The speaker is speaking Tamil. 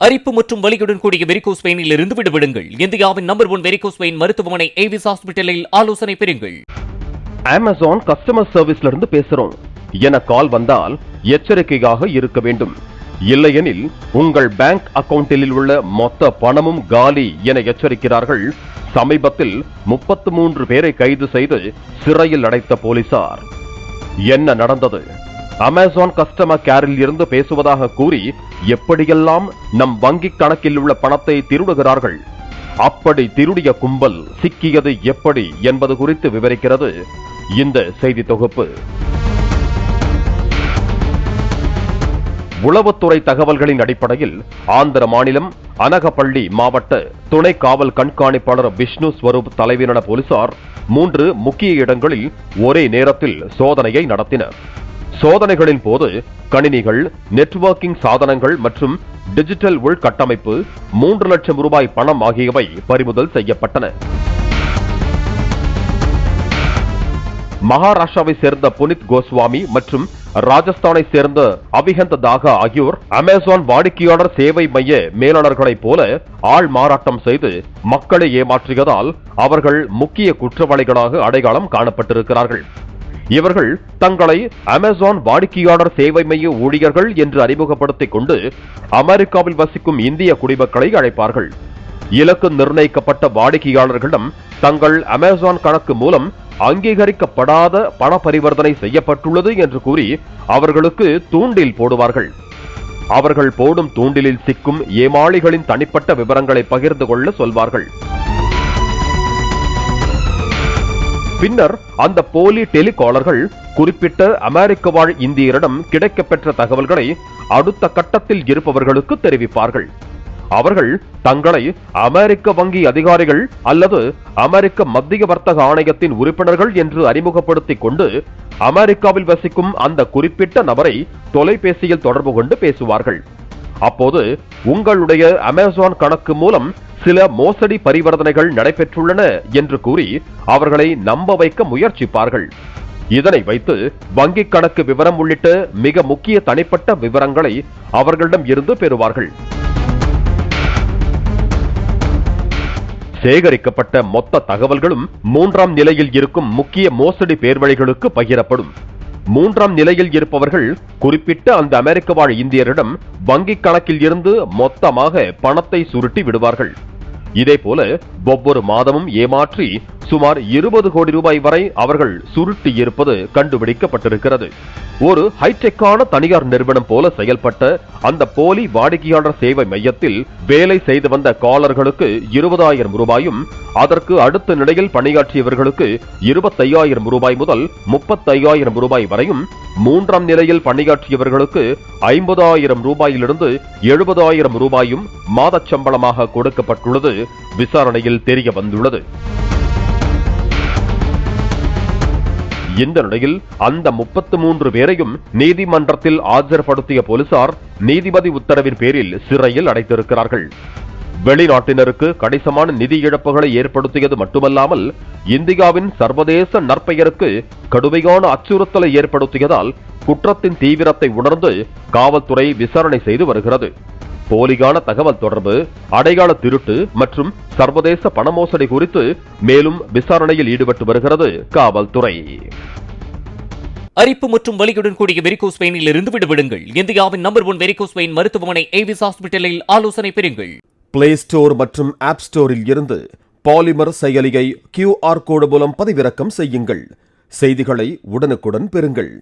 அரிப்பு மற்றும் வலியுடன் கூடிய வெரிகோஸ் வெயினில் இருந்து விடுபடுங்கள். இந்தியாவின் நம்பர் 1 வெரிகோஸ் வெயின் மருத்துவமனை ஏவிஸ் ஹாஸ்பிட்டலில் ஆலோசனை பெறுங்கள். அமேசான் கஸ்டமர் சர்வீஸ்ல இருந்து பேசுறோம் என கால் வந்தால் எச்சரிக்கையாக இருக்க வேண்டும். இல்லையெனில் உங்கள் பேங்க் அக்கவுண்டில் உள்ள மொத்த பணமும் காலி என எச்சரிக்கிறார்கள். சமீபத்தில் 33 பேரை கைது செய்து சிறையில் அடைத்த போலீசார். என்ன நடந்தது? அமேசான் கஸ்டமர் கேரில் இருந்து பேசுவதாக கூறி எப்படியெல்லாம் நம் வங்கி கணக்கில் உள்ள பணத்தை திருடுகிறார்கள். அப்படி திருடிய கும்பல் சிக்கியது எப்படி என்பது குறித்து விவரிக்கிறது இந்த செய்தி தொகுப்பு. உளவுத்துறை தகவல்களின் அடிப்படையில் ஆந்திர மாநிலம் அனகப்பள்ளி மாவட்ட துணை காவல் கண்காணிப்பாளர் விஷ்ணு ஸ்வரூப் தலைமையிலான போலீசார் 3 முக்கிய இடங்களில் ஒரே நேரத்தில் சோதனையை நடத்தினர். சோதனைகளின் போது கணினிகள், நெட்வொர்க்கிங் சாதனங்கள் மற்றும் டிஜிட்டல் உள்கட்டமைப்பு, 3 லட்சம் ரூபாய் பணம் ஆகியவை பறிமுதல் செய்யப்பட்டன. மகாராஷ்டிராவை சேர்ந்த புனித் கோஸ்வாமி மற்றும் ராஜஸ்தானை சேர்ந்த அபிஹந்த் தாகா ஆகியோர் அமேசான் வாடிக்கையாளர் சேவை மைய மேலாளர்களைப் போல ஆள் மாறாட்டம் செய்து மக்களை ஏமாற்றியதால் அவர்கள் முக்கிய குற்றவாளிகளாக அடையாளம் காணப்பட்டிருக்கிறார்கள். இவர்கள் தங்களை அமேசான் வாடிக்கையாளர் சேவை மைய ஊழியர்கள் என்று அறிமுகப்படுத்திக் கொண்டு அமெரிக்காவில் வசிக்கும் இந்திய குடிமக்களை அழைப்பார்கள். இலக்கு நிர்ணயிக்கப்பட்ட வாடிக்கையாளர்களிடம் தங்கள் அமேசான் கணக்கு மூலம் அங்கீகரிக்கப்படாத பண பரிவர்த்தனை செய்யப்பட்டுள்ளது என்று கூறி அவர்களுக்கு தூண்டில் போடுவார்கள். அவர்கள் போடும் தூண்டிலில் சிக்கும் ஏமாளிகளின் தனிப்பட்ட விவரங்களை பகிர்ந்து கொள்ள சொல்வார்கள். பின்னர் அந்த போலி டெலிகாலர்கள் குறிப்பிட்ட அமெரிக்க வாழ் இந்தியரிடம் கிடைக்கப்பெற்ற தகவல்களை அடுத்த கட்டத்தில் இருப்பவர்களுக்கு தெரிவிப்பார்கள். அவர்கள் தங்களை அமெரிக்க வங்கி அதிகாரிகள் அல்லது அமெரிக்க மத்திய வர்த்தக ஆணையத்தின் உறுப்பினர்கள் என்று அறிமுகப்படுத்திக் கொண்டு அமெரிக்காவில் வசிக்கும் அந்த குறிப்பிட்ட நபரை தொலைபேசியில் தொடர்பு கொண்டு பேசுவார்கள். அப்போது உங்களுடைய அமேசான் கணக்கு மூலம் சில மோசடி பரிவர்த்தனைகள் நடைபெற்றுள்ளன என்று கூறி அவர்களை நம்ப வைக்க முயற்சிப்பார்கள். இதனை வைத்து வங்கி கணக்கு விவரம் உள்ளிட்ட மிக முக்கிய தனிப்பட்ட விவரங்களை அவர்களிடம் இருந்து பெறுவார்கள். சேகரிக்கப்பட்ட மொத்த தகவல்களும் 3ஆம் நிலையில் இருக்கும் முக்கிய மோசடி பேர்வழிகளுக்கு பகிரப்படும். 3ஆம் நிலையில் இருப்பவர்கள் குறிப்பிட்ட அந்த அமெரிக்க வாழ் இந்தியரிடம் வங்கி கணக்கில் இருந்து மொத்தமாக பணத்தை சுருட்டி விடுவார்கள். இதேபோல ஒவ்வொரு மாதமும் ஏமாற்றி சுமார் 20 கோடி ரூபாய் வரை அவர்கள் சுருட்டி இருப்பது கண்டுபிடிக்கப்பட்டிருக்கிறது. ஒரு ஹைடெக்கான தனியார் நிறுவனம் போல செயல்பட்ட அந்த போலி வாடிக்கையாளர் சேவை மையத்தில் வேலை செய்து வந்த காலர்களுக்கு 20,000 ரூபாயும், அதற்கு அடுத்த நிலையில் பணியாற்றியவர்களுக்கு 25,000 ரூபாய் முதல் 35,000 ரூபாய் வரையும், 3ஆம் நிலையில் பணியாற்றியவர்களுக்கு 50,000 ரூபாயிலிருந்து 70,000 ரூபாயும் மாதச் சம்பளமாக கொடுக்கப்பட்டுள்ளது விசாரணையில் தெரிய வந்துள்ளது. இந்த நிலையில் அந்த 33 பேரையும் நீதிமன்றத்தில் ஆஜர்படுத்திய போலீசார் நீதிபதி உத்தரவின் பேரில் சிறையில் அடைத்திருக்கிறார்கள். வெளிநாட்டினருக்கு கணிசமான நிதி இழப்புகளை ஏற்படுத்தியது மட்டுமல்லாமல் இந்தியாவின் சர்வதேச நற்பெயருக்கு கடுமையான அச்சுறுத்தலை ஏற்படுத்தியதால் குற்றத்தின் தீவிரத்தை உணர்ந்து காவல்துறை விசாரணை செய்து வருகிறது. போலியான தகவல் தொடர்பு, அடையாள திருட்டு மற்றும் சர்வதேச பண மோசடி குறித்து மேலும் விசாரணையில் ஈடுபட்டு வருகிறது காவல்துறை. அரிப்பு மற்றும் வலியுடன் கூடிய வெரிகோஸ் வெயினில் இருந்து விடுபடுங்கள். இந்தியாவின் நம்பர் 1 வெரிகோஸ் வெயின் மருத்துவமனை ஏவிஸ் ஹாஸ்பிட்டலில் ஆலோசனை பெறுங்கள். பிளே ஸ்டோர் மற்றும் ஆப் ஸ்டோரில் இருந்து பாலிமர் செயலியை QR கோடு மூலம் பதிவிறக்கம் செய்யுங்கள். செய்திகளை உடனுக்குடன் பெறுங்கள்.